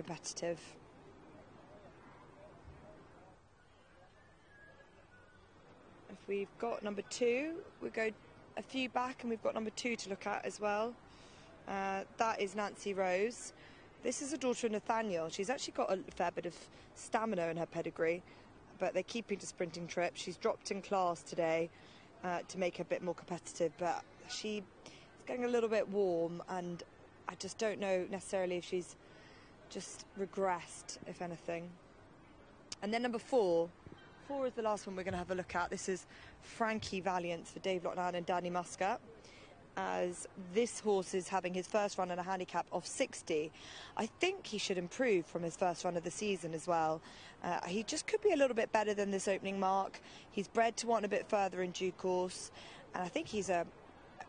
competitive. If we've got number 2, we go a few back and we've got number 2 to look at as well. That is Nancy Rose. This is a daughter of Nathaniel. She's actually got a fair bit of stamina in her pedigree, but they're keeping to sprinting trip. She's dropped in class today to make her a bit more competitive, but she's getting a little bit warm, and I just don't know necessarily if she's just regressed, if anything. And then number 4 is the last one we're going to have a look at. This is Frankie Valiant for Dave Lochnan and Danny Muscat, as this horse is having his first run in a handicap of 60. I think he should improve from his first run of the season as well. He just could be a little bit better than this opening mark. He's bred to want a bit further in due course, and I think he's a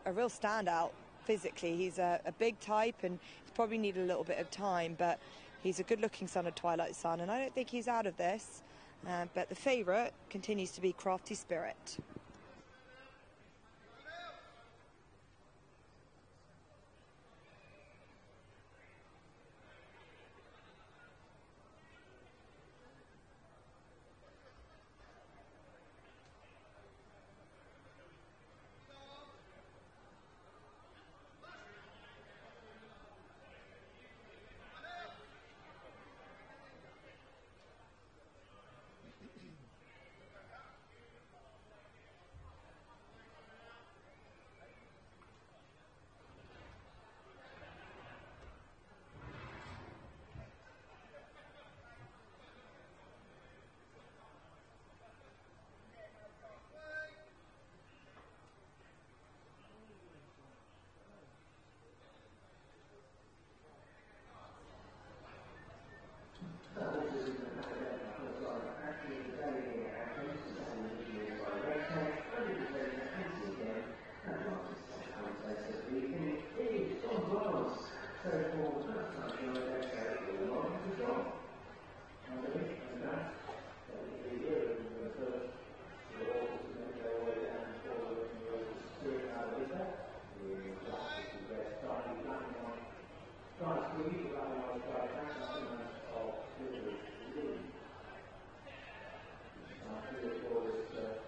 real standout physically. He's a big type, and he's probably need a little bit of time, but he's a good-looking son of Twilight Sun, and I don't think he's out of this. But the favourite continues to be Crafty Spirit.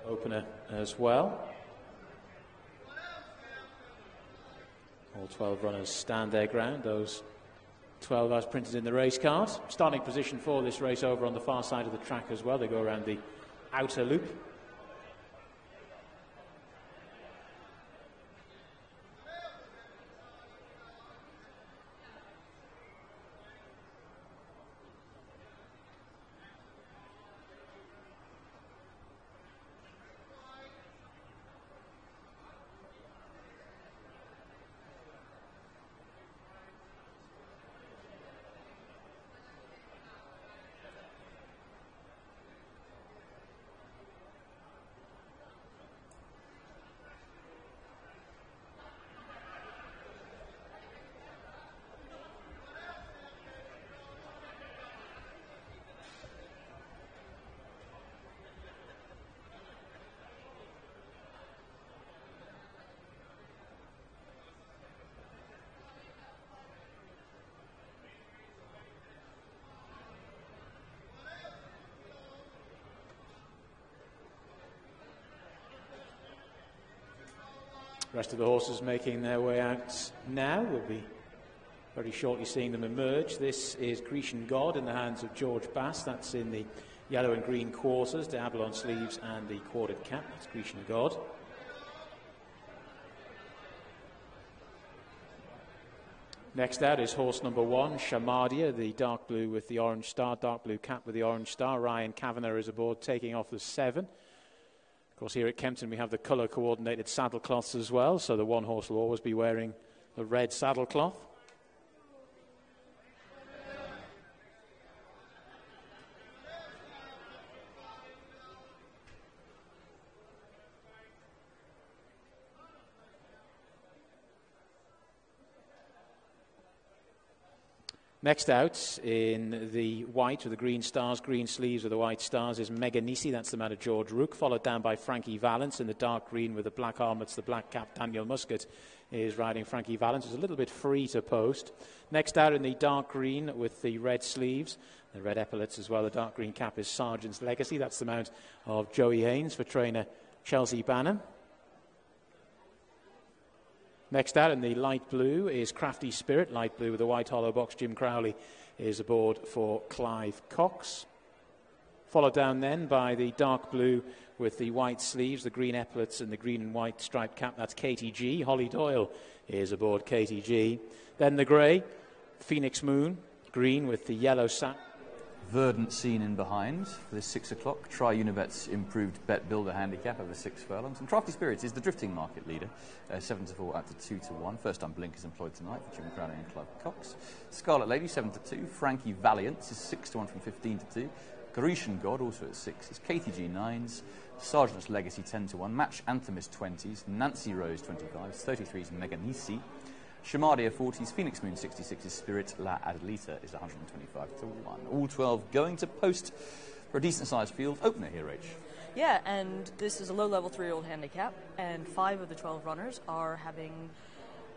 Opener as well. All 12 runners stand their ground. Those 12 as printed in the race card. Starting position for this race over on the far side of the track as well. They go around the outer loop. The rest of the horses making their way out now. We'll be very shortly seeing them emerge. This is Grecian God in the hands of George Bass. That's in the yellow and green quarters, the Abalone sleeves and the quartered cap. That's Grecian God. Next out is horse number 1, Shamadia, the dark blue with the orange star, dark blue cap with the orange star. Ryan Kavanagh is aboard, taking off the 7. Of course, here at Kempton we have the colour-coordinated saddlecloths as well, so the one horse will always be wearing the red saddlecloth. Next out in the white with the green stars, green sleeves with the white stars is Meganisi. That's the man of George Rook, followed down by Frankie Valance in the dark green with the black armlets, the black cap, Daniel Muscat is riding Frankie Valence. It's a little bit free to post. Next out in the dark green with the red sleeves, the red epaulets as well, the dark green cap is Sergeant's Legacy. That's the mount of Joey Haynes for trainer Chelsea Bannon. Next out in the light blue is Crafty Spirit, light blue with a white hollow box. Jim Crowley is aboard for Clive Cox. Followed down then by the dark blue with the white sleeves, the green epaulets and the green and white striped cap. That's KTG. Holly Doyle is aboard KTG. Then the grey, Phoenix Moon, green with the yellow satin. Verdant seen in behind for this 6 o'clock. Try Unibet's improved bet builder handicap over 6 furlongs. And Crafty Spirits is the drifting market leader, 7-4 out to 2-1. First time blinkers employed tonight for Jim Crowley and Clive Cox. Scarlet Lady 7-2. Frankie Valiant is 6-1 from 15-2. Grecian God also at 6 is KTG 9s. Sergeant's Legacy 10-1. Match Anthem is 20s. Nancy Rose 25s. 33s Meganisi. Shamadia 40s, Phoenix Moon 66s, Spirit La Adelita is 125-1. All 12 going to post for a decent-sized field opener here, Rach. Yeah, and this is a low-level 3-year-old handicap, and 5 of the 12 runners are having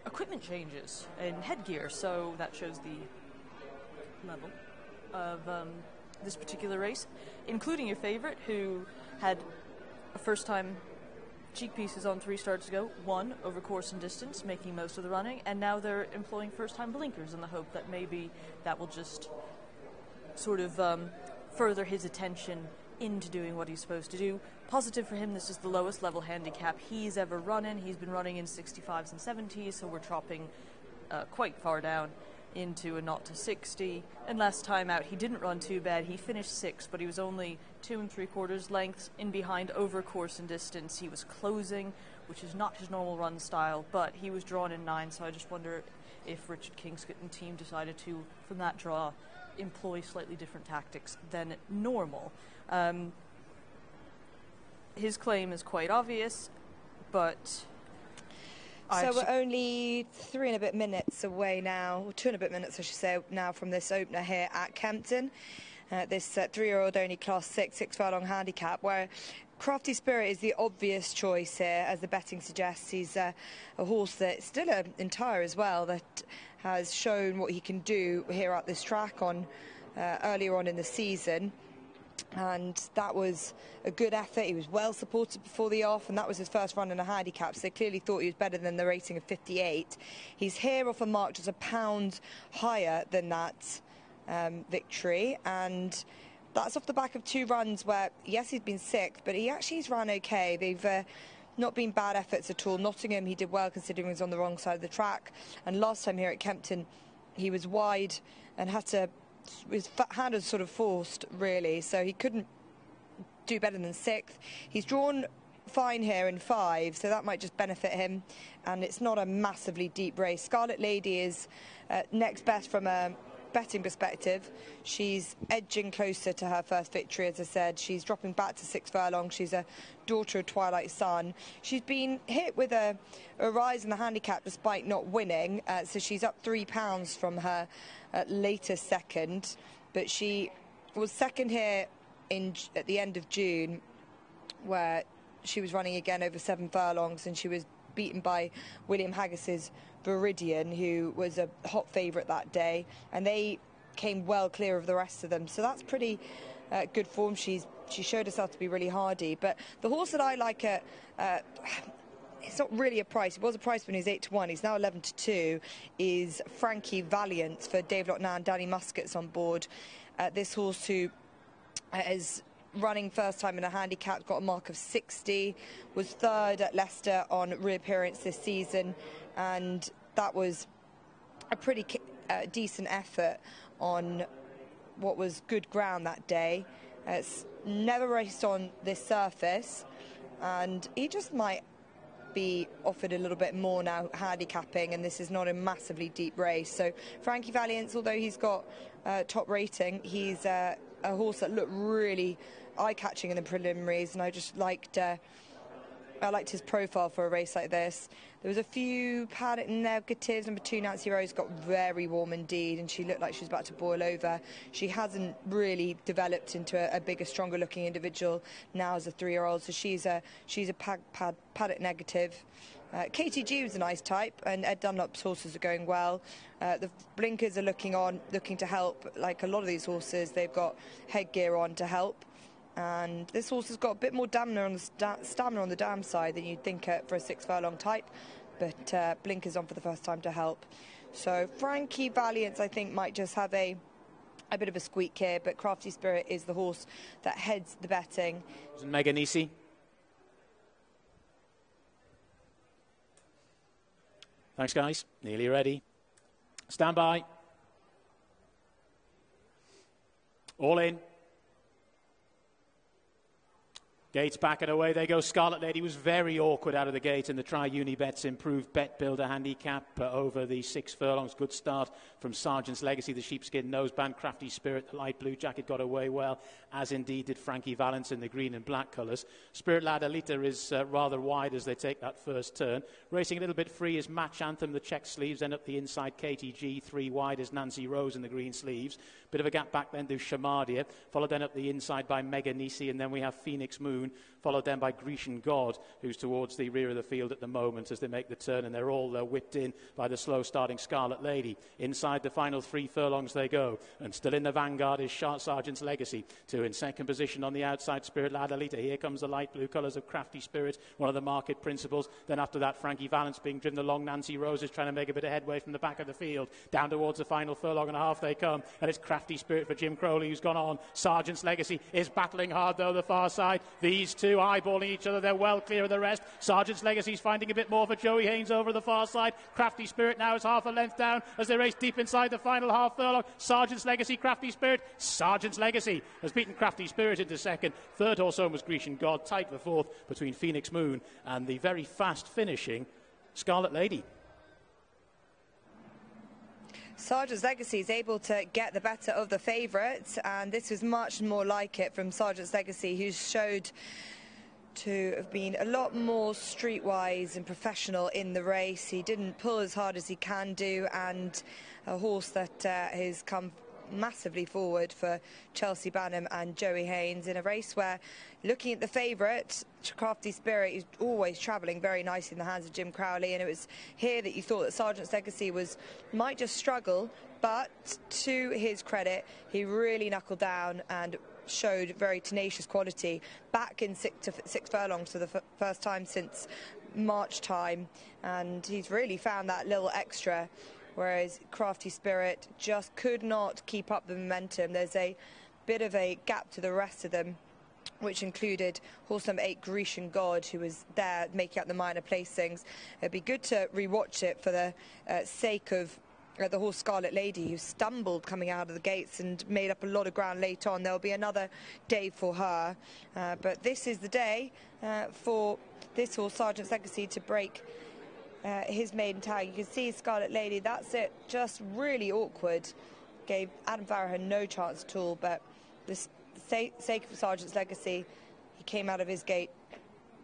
equipment changes in headgear, so that shows the level of this particular race, including your favorite, who had a first-time cheek pieces on 3 starts ago, 1 over course and distance, making most of the running, and now they're employing first-time blinkers in the hope that maybe that will just sort of further his attention into doing what he's supposed to do. Positive for him, this is the lowest level handicap he's ever run in. He's been running in 65s and 70s, so we're dropping quite far down into a 0 to 60. And last time out, he didn't run too bad. He finished 6th, but he was only 2 3/4 lengths in behind over course and distance. He was closing, which is not his normal run style, but he was drawn in 9, so I just wonder if Richard Kingscott and team decided to, from that draw, employ slightly different tactics than normal. His claim is quite obvious, but so we're only 3 and a bit minutes away now, or 2 and a bit minutes I should say now, from this opener here at Kempton. This 3-year-old only class 6 furlong handicap, where Crafty Spirit is the obvious choice here, as the betting suggests. He's a horse that's still an entire as well, that has shown what he can do here at this track on earlier on in the season. And that was a good effort. He was well supported before the off, and that was his first run in a handicap, so they clearly thought he was better than the rating of 58. He's here off a mark just £1 higher than that victory, and that's off the back of 2 runs where, yes, he's been 6th, but he's run okay. They've not been bad efforts at all. Nottingham, he did well considering he was on the wrong side of the track, and last time here at Kempton he was wide and his hand was sort of forced, really, so he couldn't do better than 6th. He's drawn fine here in 5, so that might just benefit him, and it's not a massively deep race. Scarlet Lady is next best from a betting perspective. She's edging closer to her first victory, as I said. She's dropping back to 6 furlongs. She's a daughter of Twilight Sun. She's been hit with a rise in the handicap despite not winning, so she's up £3 from her latest second, but she was second here at the end of June, where she was running again over 7 furlongs, and she was beaten by William Haggis's Viridian, who was a hot favourite that day, and they came well clear of the rest of them, so that's pretty good form. She showed herself to be really hardy. But the horse that I like it's not really a price. It was a price when he was 8-1. He's now 11-2. Is Frankie Valiant for Dave Lochnan. Danny Muscat's on board. This horse who is running first time in a handicap, got a mark of 60, was 3rd at Leicester on reappearance this season, and that was a pretty decent effort on what was good ground that day. It's never raced on this surface, and he just might be offered a little bit more now handicapping, and this is not a massively deep race. So Frankie Valiant, although he's got top rating, he's a horse that looked really eye-catching in the preliminaries, and I just liked his profile for a race like this. There was a few paddock negatives. Number 2, Nancy Rose, got very warm indeed, and she looked like she was about to boil over. She hasn't really developed into a bigger, stronger looking individual now as a 3-year-old, so she's a paddock negative. KTG was a nice type, and Ed Dunlop's horses are going well. The blinkers are looking to help. Like a lot of these horses, they've got headgear on to help. And this horse has got a bit more stamina on the dam side than you'd think for a 6 furlong type, but blinkers on for the first time to help. So Frankie Valiance, I think, might just have a bit of a squeak here, but Crafty Spirit is the horse that heads the betting. Meganisi. Thanks, guys. Nearly ready. Stand by. All in. Gates back and away they go. Scarlet Lady was very awkward out of the gate, and the Tri-Unibets improved bet builder handicap over the 6 furlongs. Good start from Sergeant's Legacy, the sheepskin noseband. Crafty Spirit, the light blue jacket, got away well, as indeed did Frankie Valance in the green and black colours. Spirit Lad Alita is rather wide as they take that first turn. Racing a little bit free is Match Anthem, the check sleeves, then up the inside KTG. 3 wide is Nancy Rose in the green sleeves. Bit of a gap back then to Shamardia, followed then up the inside by Meganisi, and then we have Phoenix Moon, followed then by Grecian God, who's towards the rear of the field at the moment as they make the turn, and they're all whipped in by the slow starting Scarlet Lady. Inside the final 3 furlongs they go, and still in the vanguard is Sergeant's Legacy. 2 in second position on the outside, Spirit Lad Alita. Here comes the light blue colours of Crafty Spirit, one of the market principles. Then after that, Frankie Valance being driven along. Nancy Rose is trying to make a bit of headway from the back of the field. Down towards the final furlong and a half they come, and it's Crafty Spirit for Jim Crowley, who's gone on. Sergeant's Legacy is battling hard though, the far side. These two eyeballing each other, they're well clear of the rest. Sergeant's Legacy's finding a bit more for Joey Haynes over the far side. Crafty Spirit now is half a length down as they race deep inside the final half furlong. Sergeant's Legacy, Crafty Spirit. Sergeant's Legacy has beaten Crafty Spirit into second. Third horse home was Grecian God, tight for fourth between Phoenix Moon and the very fast finishing Scarlet Lady. Sergeant's Legacy is able to get the better of the favourites, and this was much more like it from Sergeant's Legacy, who showed to have been a lot more streetwise and professional in the race. He didn't pull as hard as he can do, and a horse that has come massively forward for Chelsea Banham and Joey Haynes in a race where, looking at the favourite, Crafty Spirit, is always travelling very nicely in the hands of Jim Crowley, and it was here that you thought that Sergeant's Legacy might just struggle, but to his credit, he really knuckled down and showed very tenacious quality back in 6 furlongs for the first time since March time, and he's really found that little extra, whereas Crafty Spirit just could not keep up the momentum. There's a bit of a gap to the rest of them, which included horse number 8, Grecian God, who was there making up the minor placings. It'd be good to rewatch it for the sake of the horse Scarlet Lady, who stumbled coming out of the gates and made up a lot of ground late on. There'll be another day for her, but this is the day for this horse, Sergeant's Legacy, to break his maiden tag. You can see Scarlet Lady, that's it, just really awkward. Gave Adam Farrah no chance at all, but the sake of Sergeant's Legacy, he came out of his gate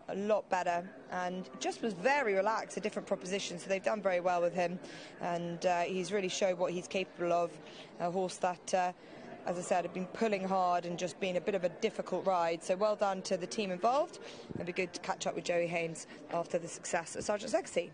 a lot better and just was very relaxed, a different proposition, so they've done very well with him, and he's really showed what he's capable of. A horse that, as I said, had been pulling hard and just been a bit of a difficult ride, so well done to the team involved. It'll be good to catch up with Joey Haynes after the success of Sergeant's Legacy.